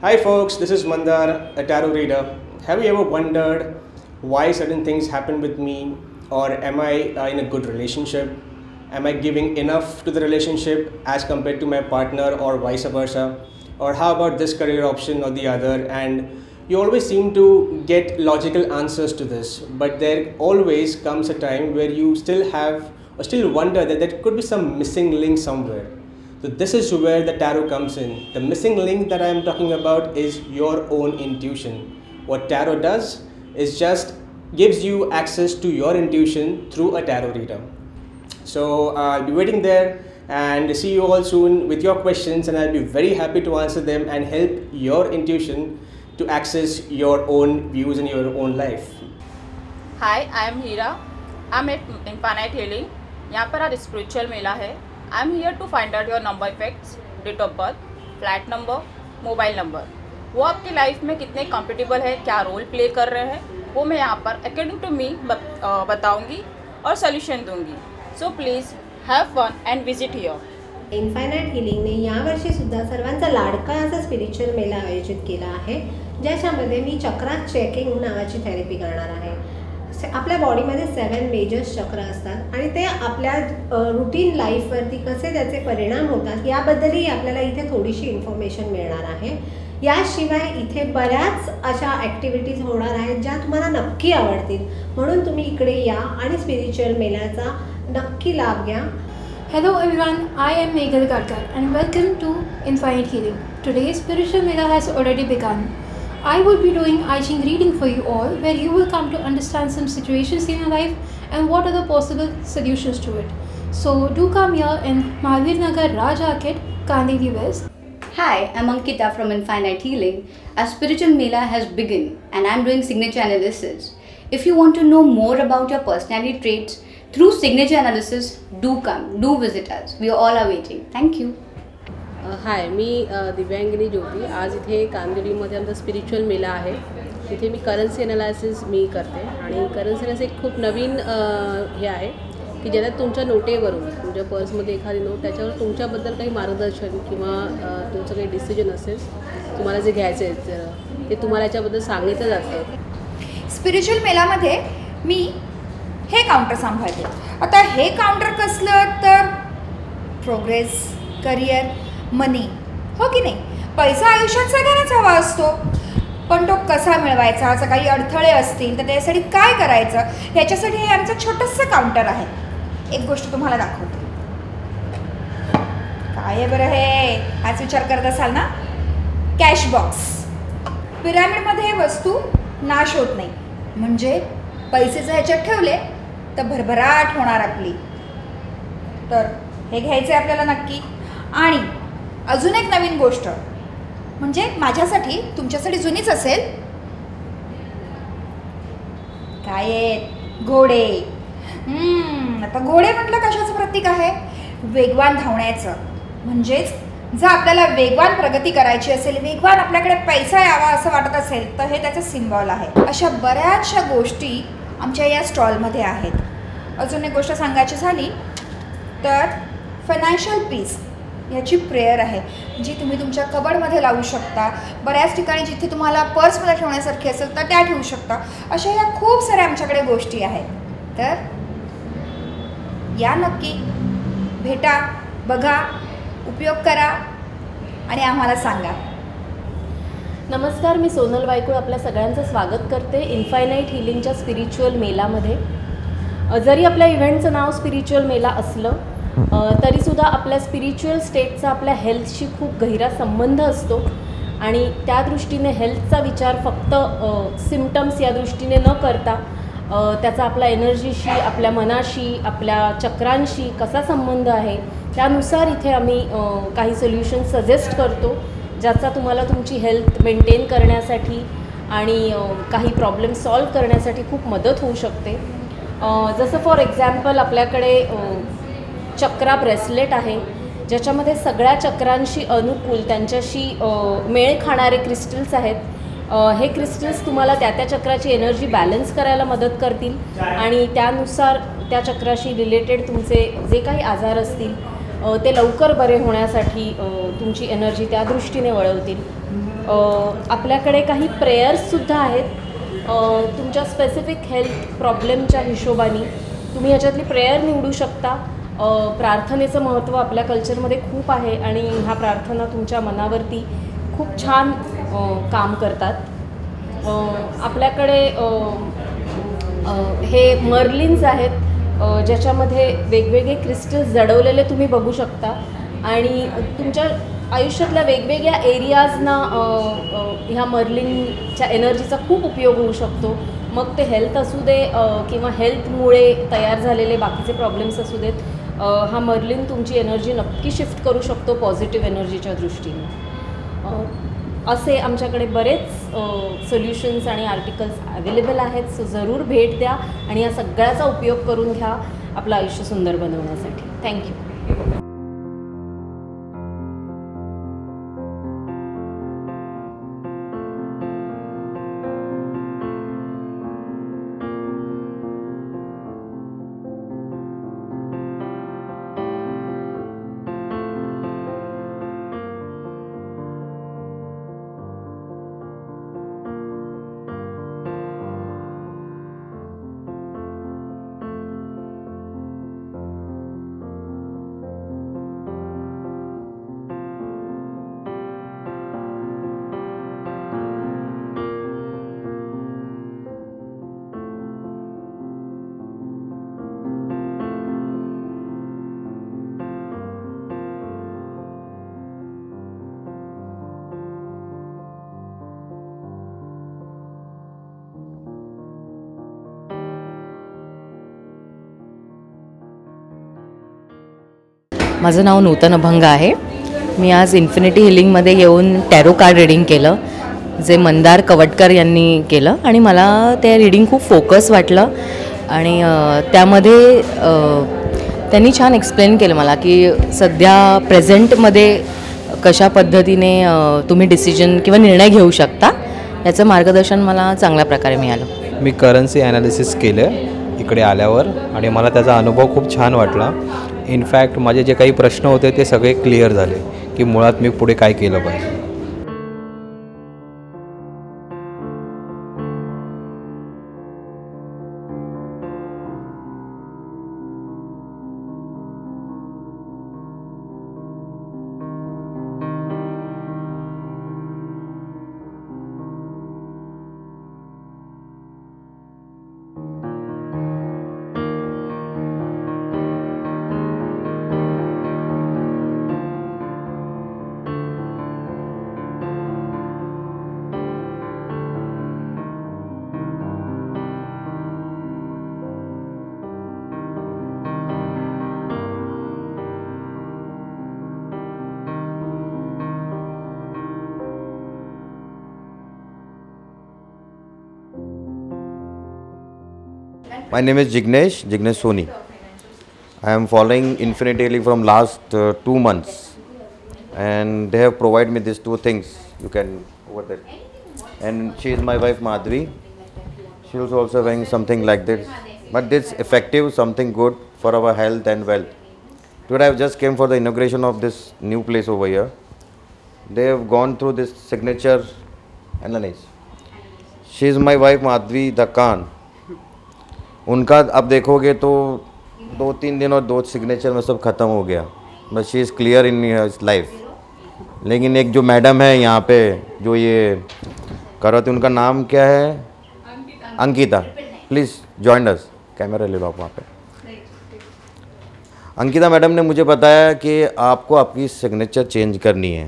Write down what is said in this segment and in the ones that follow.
Hi folks, this is Mandar, a tarot reader. Have you ever wondered why certain things happen with me, or am I in a good relationship? Am I giving enough to the relationship as compared to my partner, or vice versa? Or how about this career option or the other? And you always seem to get logical answers to this, but there always comes a time where you still have or still wonder that there could be some missing link somewhere. So this is where the tarot comes in. The missing link that I am talking about is your own intuition. What tarot does is just gives you access to your intuition through a tarot reader. So I'll be waiting there and see you all soon with your questions, and I'll be very happy to answer them and help your intuition to access your own views in your own life. Hi, I am Hira. I'm at Infinite Healing. यहाँ पर आज spiritual मेला है. I am here to find out your number effects, date of birth, flat number, mobile number. वो आपकी life में कितने comfortable है, क्या रोल प्ले कर रहे हैं, वो मैं यहाँ पर अकॉर्डिंग टू मी बताऊँगी और सोल्यूशन दूँगी. So please have fun and visit here. Infinite हिलिंगने यावर्षीसुद्धा सर्वांचा लाडका असा स्पिरिच्युअल मेला आयोजित केला आहे, ज्याच्यामध्ये मी चक्रा चेकिंग नावाची थेरपी करणार आहे. आपल्या बॉडीमध्ये 7 मेजर चक्र असतात आणि ते आपल्या रूटीन लाईफवरती कसे त्याचे परिणाम होतात याबद्दलही आपल्याला इथे थोडीशी इन्फॉर्मेशन मिळणार आहे. याशिवाय इथे बऱ्याच अशा ॲक्टिव्हिटीज होणार आहेत ज्या तुम्हाला नक्की आवडतील, म्हणून तुम्ही इकडे या आणि स्पिरिच्युअल मेल्याचा नक्की लाभ घ्या. Hello everyone, I am Meghal Karkar and welcome to Infinite Healing. Today's spiritual mela has already begun. I will be doing I Ching reading for you all, where you will come to understand some situations in your life and what are the possible solutions to it. So do come here in Mahavir Nagar Raj Arcade, Kandivali West. Hi, I'm Ankita from Infinite Healing. Our spiritual mela has begun and I'm doing signature analysis. If you want to know more about your personality traits through signature analysis, do come, do visit us. We all are waiting. Thank you. हाय, मी दिव्यांगिनी ज्योती. आज इथे कांदिवलीमध्ये आमचा spiritual मेला आहे. तिथे मी currency analysis करते आणि currency analysis एक खूप नवीन हे आहे की ज्याच्यात तुमच्या नोटेवरून, तुमच्या पर्समध्ये एखादी नोट, त्याच्यावर तुमच्याबद्दल काही मार्गदर्शन किंवा तुमचं काही डिसिजन असेल, तुम्हाला जे घ्यायचं आहे ते तुम्हाला याच्याबद्दल सांगितलं जातं. स्पिरिच्युअल मेलामध्ये मी हे काउंटर सांभाळते. आता हे काउंटर कसलं तर प्रोग्रेस, करिअर, मनी, हो की नाही. पैसा आयुष्यात सगळ्यांनाच हवा असतो, पण तो कसा मिळवायचा, असं काही अडथळे असतील तर त्यासाठी काय करायचं, ह्याच्यासाठी हे आमचं छोटंसं काउंटर आहे. एक गोष्ट तुम्हाला दाखवते. काय आहे बरं हे, हाच विचार करत असाल ना. Cash box. पिरामिडमध्ये वस्तू नाश होत नाही, म्हणजे पैसे जर ह्याच्यात ठेवले तर भरभराट होणार आपली. तर हे घ्यायचं आहे आपल्याला नक्की. आणि अजून एक नवीन गोष्ट म्हणजे माझ्यासाठी, तुमच्यासाठी जुनीच असेल, काय आहेत घोडे. आता घोडे म्हटलं कशाचं प्रतीक आहे, वेगवान धावण्याचं. म्हणजेच जर आपल्याला वेगवान प्रगती करायची असेल, वेगवान आपल्याकडे पैसा यावा असं वाटत असेल, तर हे त्याचं सिम्बॉल आहे. अशा बऱ्याचशा गोष्टी आमच्या या स्टॉलमध्ये आहेत. अजून एक गोष्ट सांगायची झाली तर फायनान्शियल पीस याची प्रेयर आहे, जी तुम्ही तुमच्या कबडमध्ये लावू शकता. बऱ्याच ठिकाणी जिथे तुम्हाला पर्समध्ये ठेवण्यासारखी असेल तर त्या ठेवू शकता. अशा या खूप साऱ्या आमच्याकडे गोष्टी आहेत. तर या नक्की, भेटा, बघा, उपयोग करा आणि आम्हाला सांगा. नमस्कार, मी सोनल वायकुळ आपल्या सगळ्यांचं स्वागत करते इन्फायनाईट हिलिंगच्या स्पिरिच्युअल मेलामध्ये. जरी आपल्या इव्हेंटचं नाव स्पिरिच्युअल मेला असलं तरीसुद्धा आपल्या स्पिरिच्युअल स्टेटचा आपल्या हेल्थशी खूप गहिरा संबंध असतो आणि त्या दृष्टीने हेल्थचा विचार फक्त सिम्पटम्स या दृष्टीने न करता त्याचा आपल्या एनर्जीशी, आपल्या मनाशी, आपल्या चक्रांशी कसा संबंध आहे त्यानुसार इथे आम्ही काही सोल्युशन सजेस्ट करतो, ज्याचा तुम्हाला तुमची हेल्थ मेंटेन करण्यासाठी आणि काही प्रॉब्लेम सॉल्व करण्यासाठी खूप मदत होऊ शकते. जसं फॉर एक्झाम्पल आपल्याकडे चक्रा ब्रेसलेट आहे, ज्याच्यामध्ये सगळ्या चक्रांशी अनुकूल, त्यांच्याशी मेळ खाणारे क्रिस्टल्स आहेत. हे क्रिस्टल्स तुम्हाला त्या त्या चक्राची एनर्जी बॅलन्स करायला मदत करतील आणि त्यानुसार त्या चक्राशी रिलेटेड तुमचे जे काही आजार असतील ते लवकर बरे होण्यासाठी तुमची एनर्जी त्या दृष्टीने वळवतील. आपल्याकडे काही प्रेयर्ससुद्धा आहेत तुमच्या स्पेसिफिक हेल्थ प्रॉब्लेमच्या हिशोबाने तुम्ही ह्याच्यातली प्रेयर निवडू शकता. प्रार्थनेचं महत्त्व आपल्या कल्चरमध्ये खूप आहे आणि ह्या प्रार्थना तुमच्या मनावरती खूप छान काम करतात. आपल्याकडे हे मर्लिन्स आहेत ज्याच्यामध्ये वेगवेगळे क्रिस्टल्स जडवलेले तुम्ही बघू शकता आणि तुमच्या आयुष्यातल्या वेगवेगळ्या एरियाजना ह्या मर्लिनच्या एनर्जीचा खूप उपयोग होऊ शकतो. मग ते हेल्थ असू दे किंवा हेल्थमुळे तयार झालेले बाकीचे प्रॉब्लेम्स असू देत, हा मर्लिन तुमची एनर्जी नक्की शिफ्ट करू शकतो पॉझिटिव्ह एनर्जीच्या दृष्टीने. असे आमच्याकडे बरेच सोल्युशन्स आणि आर्टिकल्स अवेलेबल आहेत. सो जरूर भेट द्या आणि या सगळ्याचा उपयोग करून घ्या आपलं आयुष्य सुंदर बनवण्यासाठी. थँक्यू. माझं नाव नूतन अभंग आहे. मी आज इन्फिनिटी हिलिंगमध्ये येऊन टॅरो कार्ड रीडिंग केलं जे मंदार कवटकर यांनी केलं आणि मला ते रीडिंग खूप फोकस वाटलं आणि त्यामध्ये त्यांनी छान एक्सप्लेन केलं मला की सध्या प्रेझेंटमध्ये कशा पद्धतीने तुम्ही डिसिजन किंवा निर्णय घेऊ शकता याचं मार्गदर्शन मला चांगल्या प्रकारे मिळालं. मी करन्सी ॲनालिसिस केलं इकडे आल्यावर आणि मला त्याचा अनुभव खूप छान वाटला. इनफॅक्ट माझे जे काही प्रश्न होते ते सगळे क्लिअर झाले की मुळात मी पुढे काय केलं पाहिजे. My name is Jignesh Soni. I am following Infinity Healing from last 2 months, and they have provided me these 2 things. You can over there. And she is my wife Madhuri. She is also wearing something like this. But this effective, something good for our health and wealth. Today I have just came for the inauguration of this new place over here. They have gone through this signature analysis. She is my wife Madhuri Dhakan. उनका अब देखोगे तो 2-3 दिन और 2 signature में सब ख़त्म हो गया. But she is clear in his life. लेकिन एक जो मैडम है यहाँ पे जो ये कर रहे थे उनका नाम क्या है? Ankita. Please join us. Camera ले लो आप वहाँ पे. अंकिता मैडम ने मुझे बताया कि आपको आपकी सिग्नेचर चेंज करनी है.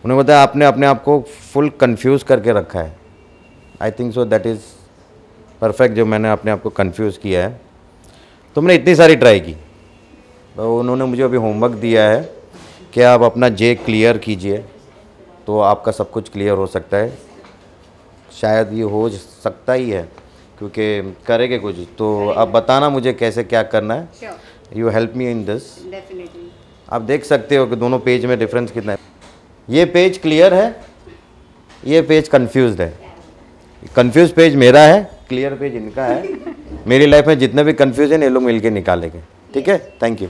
उन्होंने बताया आपने अपने आप को फुल कंफ्यूज करके रखा है. I think so that is perfect. जो मैंने अपने आप को कंफ्यूज किया है तो मैंने इतनी सारी ट्राई की. तो उन्होंने मुझे अभी होमवर्क दिया है कि आप अपना जे क्लियर कीजिए तो आपका सब कुछ क्लियर हो सकता है. शायद ये हो सकता ही है क्योंकि करेंगे कुछ. तो आप बताना मुझे कैसे क्या करना है. You help me in this. आप देख सकते हो कि दोनों पेज में डिफरेंस कितना है. ये पेज क्लियर है, ये पेज कंफ्यूज्ड है. कंफ्यूज पेज मेरा है, क्लियर पेज इनका है. मेरी लाइफ में जितने भी कंफ्यूजन ये लोग मिलके निकालेंगे. ठीक है. Thank you.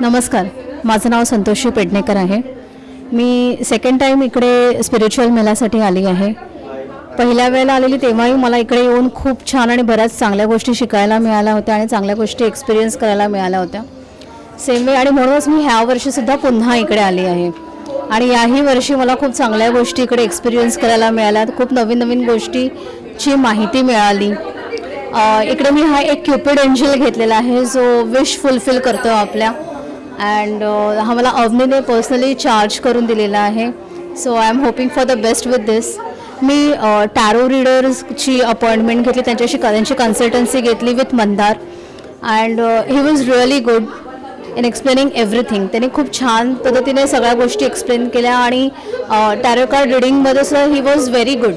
नमस्कार, माझं नाव संतोषी पेडणेकर आहे. मी सेकंड टाईम इकडे स्पिरिच्युअल मेलासाठी आली आहे. पहिल्या वेळेला आलेली तेव्हाही मला इकडे येऊन खूप छान आणि बऱ्याच चांगल्या गोष्टी शिकायला मिळाल्या होत्या आणि चांगल्या गोष्टी एक्सपिरियन्स करायला मिळाल्या होत्या. सेम वे आणि म्हणूनच मी ह्या वर्षीसुद्धा पुन्हा इकडे आली आहे आणि याही वर्षी मला खूप चांगल्या गोष्टी इकडे एक्सपिरियन्स करायला मिळाल्या. खूप नवीन नवीन गोष्टीची माहिती मिळाली. इकडे मी हा एक क्युपिड एंजल घेतलेला आहे जो विश फुलफिल करतो आपल्या. अँड हा मला अवनीने पर्सनली चार्ज करून दिलेला आहे. So I am hoping for the best with this. मी टॅरो रीडर्सची अपॉइंटमेंट घेतली, त्यांची कन्सल्टन्सी घेतली with Mandar. And he was really good in explaining everything. त्याने खूप छान पद्धतीने सगळ्या गोष्टी एक्सप्लेन केल्या आणि टॅरो कार्ड रिडिंगमध्ये सुद्धा ही वॉज व्हेरी गुड.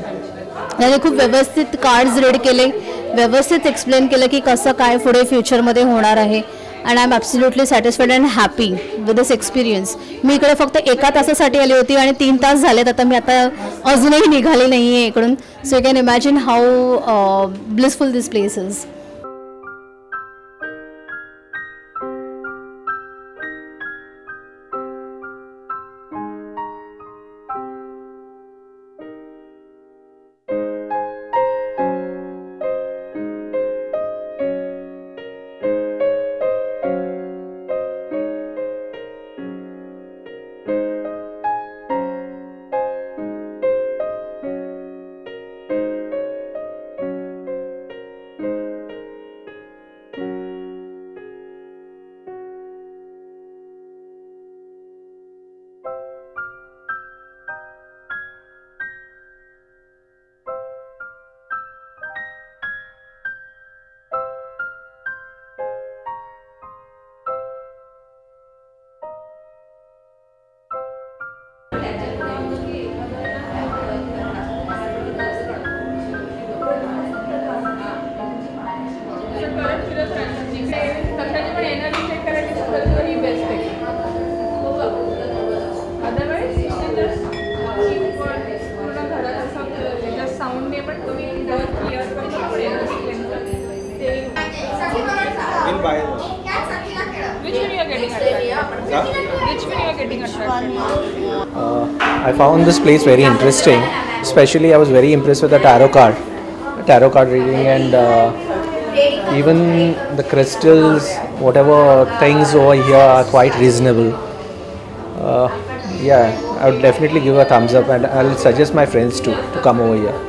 त्याने खूप व्यवस्थित कार्ड्स रीड केले, व्यवस्थित एक्सप्लेन केलं की कसं काय पुढे फ्युचरमध्ये होणार आहे. And I am absolutely satisfied and happy with this experience. मी इकडे फक्त 1 तासासाठी आली होती आणि 3 तास झालेत. आता मी अजूनही निघाली नाही आहे इकडून. So you can imagine how blissful this place is. I found this place very interesting. Especially, I was very impressed with the tarot card reading, and even the crystals, whatever things over here are quite reasonable. Yeah, I would definitely give a thumbs up, and I'll suggest my friends to come over here.